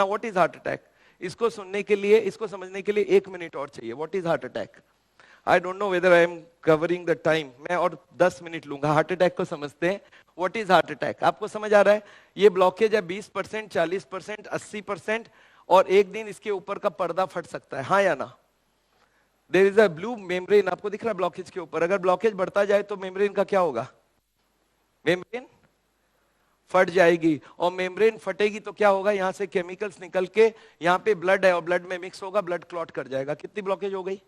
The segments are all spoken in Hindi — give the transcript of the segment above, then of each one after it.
ना व्हाट इज हार्ट अटैक, इसको सुनने के लिए, इसको समझने के लिए 1 मिनट और चाहिए. What is heart attack? I don't know whether I am covering the time. मैं और 10 मिनट लूंगा. हार्ट अटैक को समझते हैं. What is heart attack? आपको समझ आ रहा है? ये ब्लॉकेज है 20%, 40%, 80%, और एक दिन इसके ऊपर का पर्दा फट सकता है, हाँ या ना? There is a blue membrane, आपको दिख रहा है ब्लॉकेज के ऊपर. अगर ब्लॉकेज बढ़ता जाए तो मेम्ब्रेन का क्या होगा? मेम्ब्रेन फट जाएगी, और मेम्ब्रेन फटेगी तो क्या होगा? यहां से केमिकल्स निकल के यहां पे ब्लड है और ब्लड में मिक्स होगा, ब्लड क्लॉट कर जाएगा. कितनी ब्लॉकेज हो गई?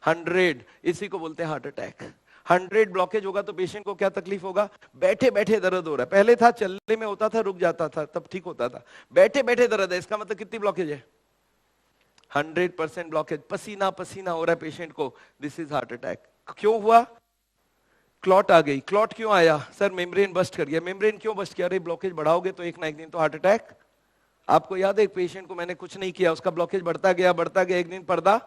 100. इसी को बोलते हैं हार्ट अटैक. 100 ब्लॉकेज होगा तो पेशेंट को क्या तकलीफ होगा? बैठे बैठे दर्द हो रहा है. पहले था चलने में होता था, रुक जाता था, तब ठीक होता था. बैठे बैठे दर्द है, इसका मतलब कितनी ब्लॉकेज है? 100% ब्लॉकेज. पसीना पसीना हो रहा है पेशेंट को. This is heart attack. क्यों हुआ? क्लॉट आ गई. क्लॉट क्यों आया? सर मेम्ब्रेन बस्ट कर गया. मेम्ब्रेन क्यों बस्ट किया? अरे ब्लॉकेज बढ़ाओगे तो एक ना एक दिन तो हार्ट अटैक. आपको याद है एक पेशेंट को मैंने कुछ नहीं किया, उसका ब्लॉकेज बढ़ता गया, एक दिन पर्दा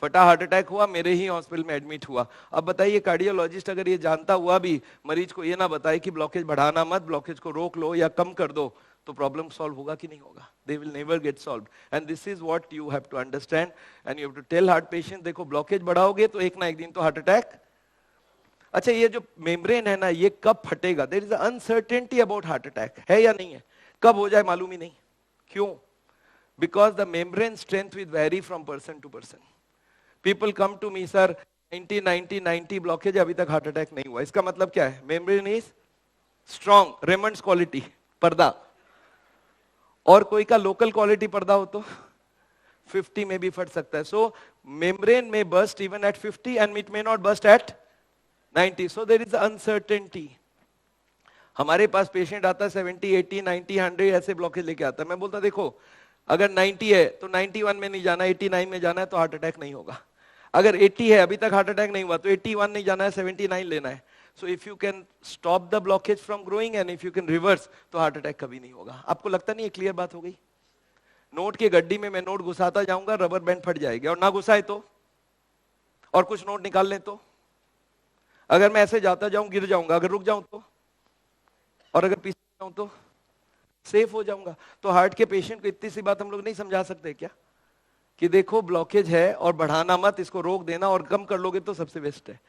फटा, हार्ट अटैक हुआ, मेरे ही हॉस्पिटल में एडमिट हुआ. अब बताइए कार्डियोलॉजिस्ट अगर ये जानता हुआ भी मरीज को ये ना बताए कि ब्लॉकेज बढ़ाना मत, ब्लॉकेज को रोक लो या कम कर दो, तो प्रॉब्लम सॉल्व होगा कि नहीं होगा? They will never get solved. And this is what you have to understand and you have to tell heart patient, देखो ब्लॉकेज बढ़ाओगे तो एक ना एक दिन तो हार्ट अटैक. अच्छा, ये जो मेम्ब्रेन है ना, ये कब फटेगा? There is uncertainty about heart attack, है या नहीं है? कब हो जाए मालूम ही नहीं. क्यों? Because the membrane strength will vary from person to person. People come to me, sir 90 blockage, अभी तक हार्ट अटैक नहीं हुआ. इसका मतलब क्या है? Membrane is strong, Raymond's quality पर्दा. और कोई का लोकल क्वालिटी पर्दा हो तो 50 में भी फट सकता है. सो मेम्ब्रेन में burst even at 50 and it may not burst at 90. So there is uncertainty. हमारे पास पेशेंट आता है 70, 80, 90, 100 ऐसे ब्लॉकेज लेके आता है. मैं बोलता देखो अगर 90 है तो 91 में नहीं जाना, 89 में जाना है तो हार्ट अटैक नहीं होगा. अगर 80 है अभी तक हार्ट अटैक नहीं हुआ तो 81 नहीं जाना है, 79 लेना है. So if you can stop the blockage from growing and if you can reverse, तो हार्ट अटैक कभी नहीं होगा. आपको लगता नहीं है क्लियर बात हो गई? नोट की गड्डी में मैं नोट घुसाता जाऊंगा, रबर बैंड फट जाएगी, और ना घुसाए तो, और कुछ नोट निकाल ले तो. अगर मैं ऐसे जाता जाऊं गिर जाऊंगा, अगर रुक जाऊं तो, और अगर पीछे जाऊं तो सेफ हो जाऊंगा. तो हार्ट के पेशेंट को इतनी सी बात हम लोग नहीं समझा सकते क्या कि देखो ब्लॉकेज है और बढ़ाना मत, इसको रोक देना और कम कर लोगे तो सबसे बेस्ट है.